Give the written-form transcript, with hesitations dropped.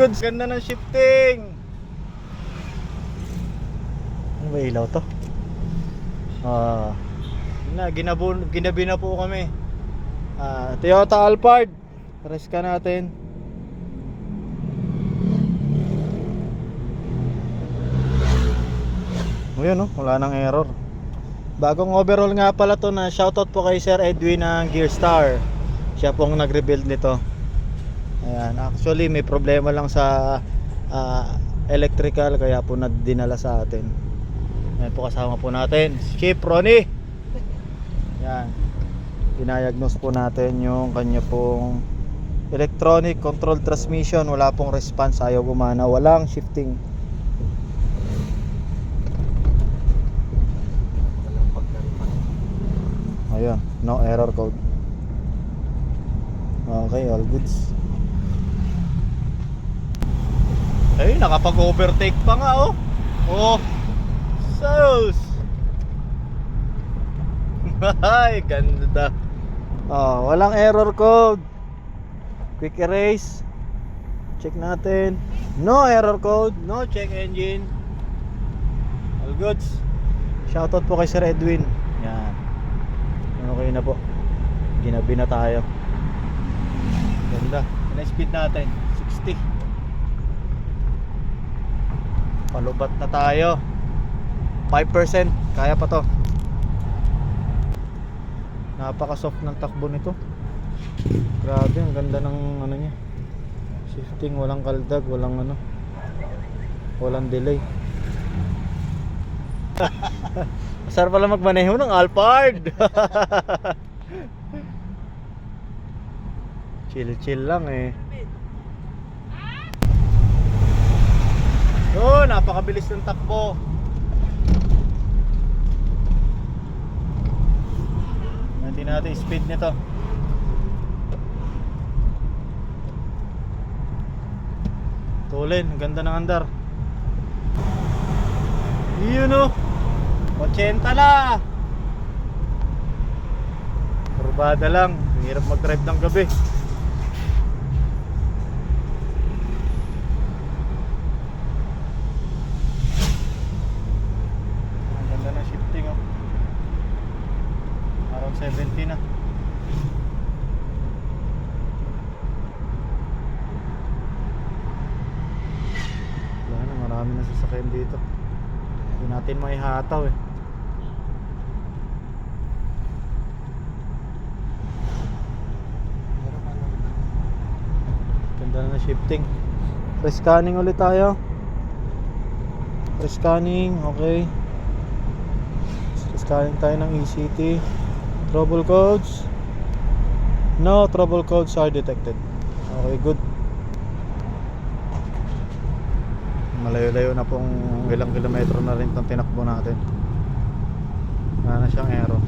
Good, ganda ng shifting. Ano ba ilaw to? Ginabi na po kami. Toyota Alphard. Press ka natin. O yun, wala nang error. Bagong overhaul nga pala to, na shoutout po kay Sir Edwin ng Gearstar. Siya pong nag-rebuild nito. Ayan, actually may problema lang sa electrical, kaya po dinala sa atin. Ayan po, kasama po natin Chief Ronnie. Ayan, dinayagnos po natin yung kanya pong electronic control transmission. Wala pong response, ayaw gumana, walang shifting. Ayun, no error code. Okay, all goods. Ay, nakapag-overtake pa nga, oh. Oh, sus. Ay, ganda. Walang error code. Quick erase. Check natin. No error code, no check engine. All goods. Shoutout po kay Sir Edwin. Yan. Okay na po. Ginabi na tayo. Ganda. Speed natin 60. Palubat na tayo. 5%. Kaya pa to. Napaka soft ng takbo nito. Grabe, ang ganda ng ano niya. Shifting, walang kaldag, walang walang delay. Masarap pala magmaneho ng Alphard. Chill lang eh. Oh, napakabilis ng takbo. Natin natin speed nito. Tulin, ganda ng andar. Yun o, 80 na. Kurbada lang. Hirap mag-drive ng gabi. Ang ganda ng shifting, oh. Around 70 na. Wala na, marami na sasakyan dito. Hindi natin maihataw eh. Ganda na shifting. Rescanning ulit tayo. Rescanning, okay. Rescanning tayo ng ECT. Trouble codes. No trouble codes are detected. Okay, good. Malayo-layo na pong ilang kilometro na rin itong tinakbo natin. Wala na siyang aero.